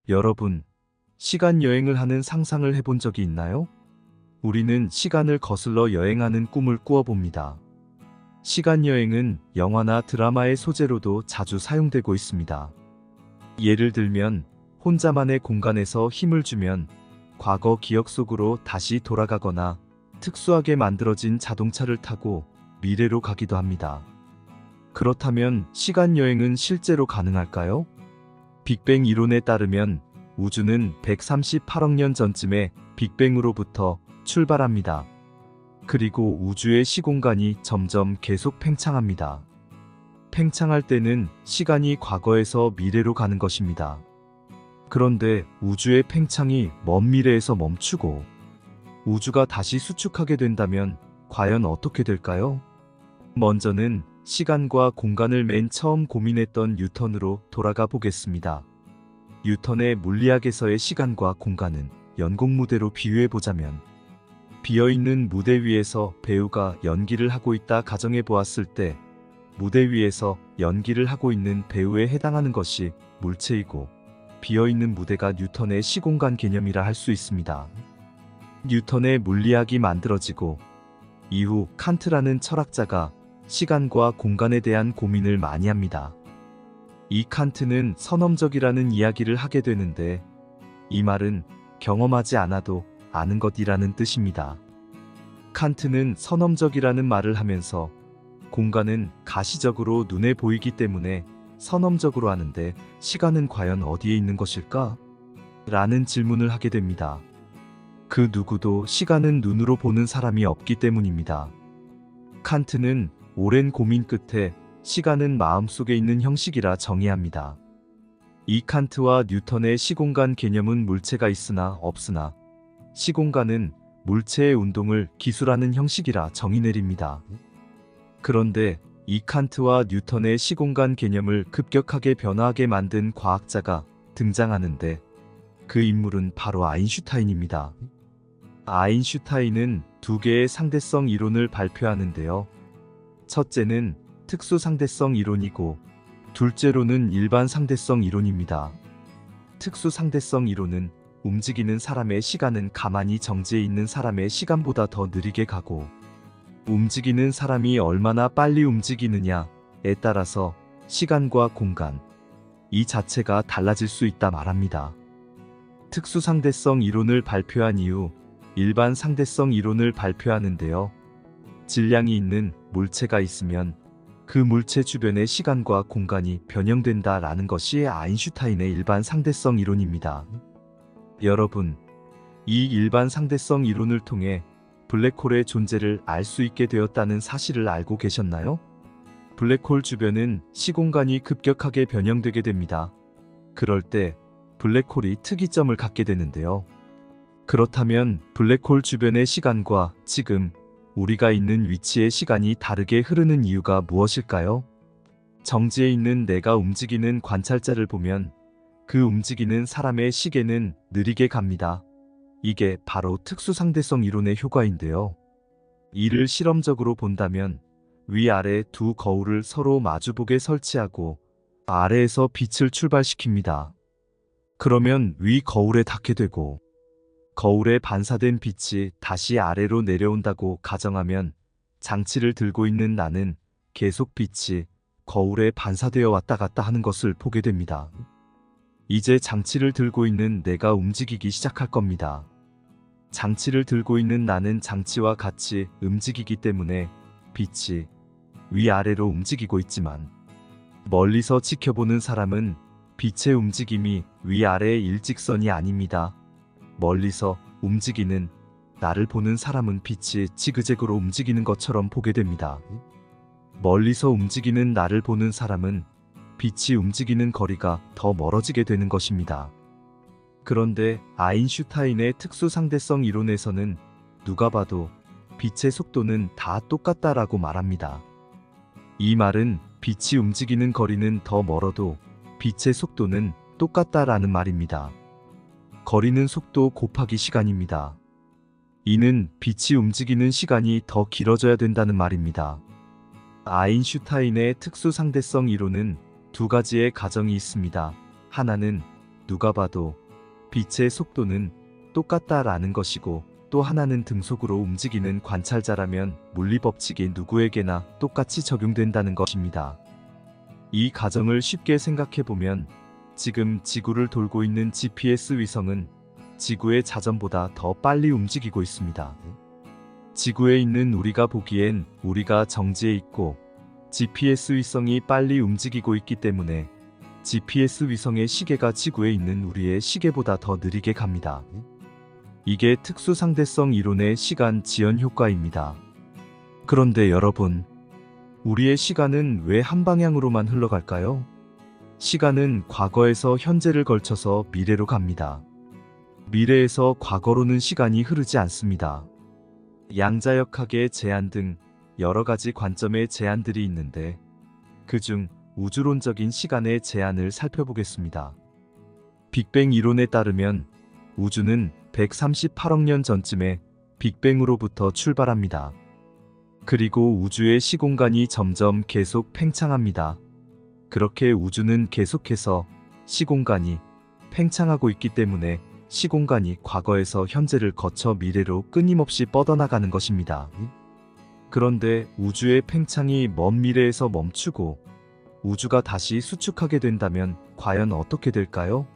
여러분, 시간 여행을 하는 상상을 해본 적이 있나요? 우리는 시간을 거슬러 여행하는 꿈을 꾸어봅니다. 시간 여행은 영화나 드라마의 소재로도 자주 사용되고 있습니다. 예를 들면, 혼자만의 공간에서 힘을 주면 과거 기억 속으로 다시 돌아가거나 특수하게 만들어진 자동차를 타고 미래로 가기도 합니다. 그렇다면 시간 여행은 실제로 가능할까요? 빅뱅 이론에 따르면 우주는 138억 년 전쯤에 빅뱅으로부터 출발합니다. 그리고 우주의 시공간이 점점 계속 팽창합니다. 팽창할 때는 시간이 과거에서 미래로 가는 것입니다. 그런데 우주의 팽창이 먼 미래에서 멈추고 우주가 다시 수축하게 된다면 과연 어떻게 될까요? 먼저는 시간과 공간을 맨 처음 고민했던 뉴턴으로 돌아가 보겠습니다. 뉴턴의 물리학에서의 시간과 공간은 연극 무대로 비유해보자면, 비어있는 무대 위에서 배우가 연기를 하고 있다 가정해 보았을 때 무대 위에서 연기를 하고 있는 배우에 해당하는 것이 물체이고, 비어있는 무대가 뉴턴의 시공간 개념이라 할 수 있습니다. 뉴턴의 물리학이 만들어지고 이후 칸트라는 철학자가 시간과 공간에 대한 고민을 많이 합니다. 이 칸트는 선험적이라는 이야기를 하게 되는데, 이 말은 경험하지 않아도 아는 것이라는 뜻입니다. 칸트는 선험적이라는 말을 하면서 공간은 가시적으로 눈에 보이기 때문에 선험적으로 하는데 시간은 과연 어디에 있는 것일까? 라는 질문을 하게 됩니다. 그 누구도 시간은 눈으로 보는 사람이 없기 때문입니다. 칸트는 오랜 고민 끝에 시간은 마음속에 있는 형식이라 정의합니다. 이 칸트와 뉴턴의 시공간 개념은 물체가 있으나 없으나 시공간은 물체의 운동을 기술하는 형식이라 정의 내립니다. 그런데 이 칸트와 뉴턴의 시공간 개념을 급격하게 변화하게 만든 과학자가 등장하는데, 그 인물은 바로 아인슈타인입니다. 아인슈타인은 두 개의 상대성 이론을 발표하는데요. 첫째는 특수상대성 이론이고 둘째로는 일반 상대성 이론입니다. 특수상대성 이론은 움직이는 사람의 시간은 가만히 정지해 있는 사람의 시간보다 더 느리게 가고, 움직이는 사람이 얼마나 빨리 움직이느냐에 따라서 시간과 공간, 이 자체가 달라질 수 있다 말합니다. 특수상대성 이론을 발표한 이후 일반 상대성 이론을 발표하는데요. 질량이 있는 물체가 있으면 그 물체 주변의 시간과 공간이 변형된다라는 것이 아인슈타인의 일반 상대성 이론입니다. 여러분, 이 일반 상대성 이론을 통해 블랙홀의 존재를 알 수 있게 되었다는 사실을 알고 계셨나요? 블랙홀 주변은 시공간이 급격하게 변형되게 됩니다. 그럴 때 블랙홀이 특이점을 갖게 되는데요. 그렇다면 블랙홀 주변의 시간과 지금 우리가 있는 위치의 시간이 다르게 흐르는 이유가 무엇일까요? 정지해 있는 내가 움직이는 관찰자를 보면 그 움직이는 사람의 시계는 느리게 갑니다. 이게 바로 특수상대성 이론의 효과인데요. 이를 실험적으로 본다면 위아래 두 거울을 서로 마주보게 설치하고 아래에서 빛을 출발시킵니다. 그러면 위 거울에 닿게 되고 거울에 반사된 빛이 다시 아래로 내려온다고 가정하면 장치를 들고 있는 나는 계속 빛이 거울에 반사되어 왔다 갔다 하는 것을 보게 됩니다. 이제 장치를 들고 있는 내가 움직이기 시작할 겁니다. 장치를 들고 있는 나는 장치와 같이 움직이기 때문에 빛이 위아래로 움직이고 있지만, 멀리서 지켜보는 사람은 빛의 움직임이 위아래의 일직선이 아닙니다. 멀리서 움직이는 나를 보는 사람은 빛이 지그재그로 움직이는 것처럼 보게 됩니다. 멀리서 움직이는 나를 보는 사람은 빛이 움직이는 거리가 더 멀어지게 되는 것입니다. 그런데 아인슈타인의 특수상대성 이론에서는 누가 봐도 빛의 속도는 다 똑같다라고 말합니다. 이 말은 빛이 움직이는 거리는 더 멀어도 빛의 속도는 똑같다라는 말입니다. 거리는 속도 곱하기 시간입니다. 이는 빛이 움직이는 시간이 더 길어져야 된다는 말입니다. 아인슈타인의 특수상대성 이론은 두 가지의 가정이 있습니다. 하나는 누가 봐도 빛의 속도는 똑같다라는 것이고, 또 하나는 등속으로 움직이는 관찰자라면 물리 법칙이 누구에게나 똑같이 적용된다는 것입니다. 이 가정을 쉽게 생각해 보면 지금 지구를 돌고 있는 GPS 위성은 지구의 자전보다 더 빨리 움직이고 있습니다. 지구에 있는 우리가 보기엔 우리가 정지해 있고 GPS 위성이 빨리 움직이고 있기 때문에 GPS 위성의 시계가 지구에 있는 우리의 시계보다 더 느리게 갑니다. 이게 특수상대성 이론의 시간 지연 효과입니다. 그런데 여러분, 우리의 시간은 왜 한 방향으로만 흘러갈까요? 시간은 과거에서 현재를 걸쳐서 미래로 갑니다. 미래에서 과거로는 시간이 흐르지 않습니다. 양자역학의 제한 등 여러 가지 관점의 제한들이 있는데, 그중 우주론적인 시간의 제한을 살펴보겠습니다. 빅뱅 이론에 따르면 우주는 138억 년 전쯤에 빅뱅으로부터 출발합니다. 그리고 우주의 시공간이 점점 계속 팽창합니다. 그렇게 우주는 계속해서 시공간이 팽창하고 있기 때문에 시공간이 과거에서 현재를 거쳐 미래로 끊임없이 뻗어나가는 것입니다. 그런데 우주의 팽창이 먼 미래에서 멈추고 우주가 다시 수축하게 된다면 과연 어떻게 될까요?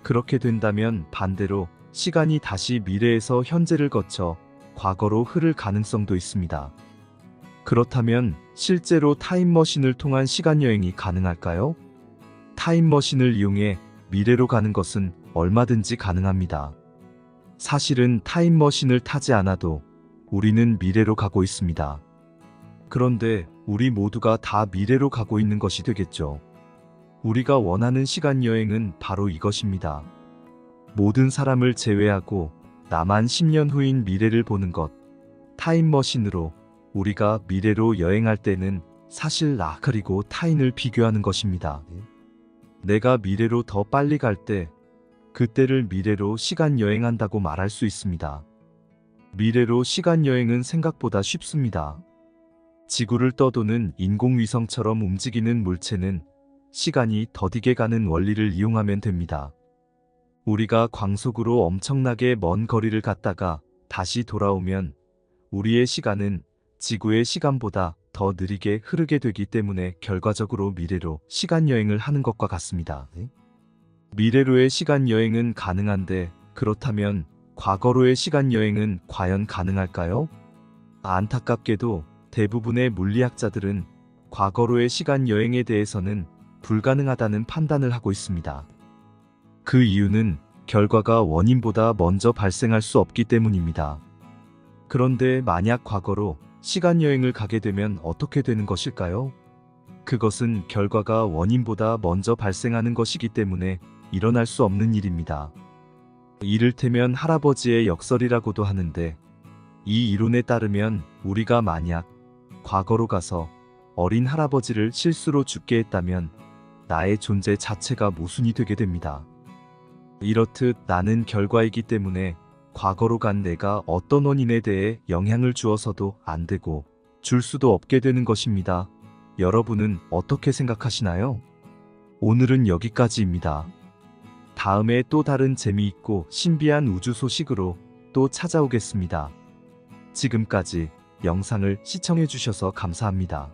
그렇게 된다면 반대로 시간이 다시 미래에서 현재를 거쳐 과거로 흐를 가능성도 있습니다. 그렇다면 실제로 타임머신을 통한 시간여행이 가능할까요? 타임머신을 이용해 미래로 가는 것은 얼마든지 가능합니다. 사실은 타임머신을 타지 않아도 우리는 미래로 가고 있습니다. 그런데 우리 모두가 다 미래로 가고 있는 것이 되겠죠. 우리가 원하는 시간여행은 바로 이것입니다. 모든 사람을 제외하고 나만 10년 후인 미래를 보는 것. 타임머신으로 우리가 미래로 여행할 때는 사실 나 그리고 타인을 비교하는 것입니다. 내가 미래로 더 빨리 갈 때 그때를 미래로 시간여행한다고 말할 수 있습니다. 미래로 시간여행은 생각보다 쉽습니다. 지구를 떠도는 인공위성처럼 움직이는 물체는 시간이 더디게 가는 원리를 이용하면 됩니다. 우리가 광속으로 엄청나게 먼 거리를 갔다가 다시 돌아오면 우리의 시간은 지구의 시간보다 더 느리게 흐르게 되기 때문에 결과적으로 미래로 시간여행을 하는 것과 같습니다. 미래로의 시간여행은 가능한데, 그렇다면 과거로의 시간여행은 과연 가능할까요? 안타깝게도 대부분의 물리학자들은 과거로의 시간여행에 대해서는 불가능하다는 판단을 하고 있습니다. 그 이유는 결과가 원인보다 먼저 발생할 수 없기 때문입니다. 그런데 만약 과거로 시간여행을 가게 되면 어떻게 되는 것일까요? 그것은 결과가 원인보다 먼저 발생하는 것이기 때문에 일어날 수 없는 일입니다. 이를테면 할아버지의 역설이라고도 하는데, 이 이론에 따르면 우리가 만약 과거로 가서 어린 할아버지를 실수로 죽게 했다면 나의 존재 자체가 모순이 되게 됩니다. 이렇듯 나는 결과이기 때문에 과거로 간 내가 어떤 원인에 대해 영향을 주어서도 안 되고 줄 수도 없게 되는 것입니다. 여러분은 어떻게 생각하시나요? 오늘은 여기까지입니다. 다음에 또 다른 재미있고 신비한 우주 소식으로 또 찾아오겠습니다. 지금까지 영상을 시청해 주셔서 감사합니다.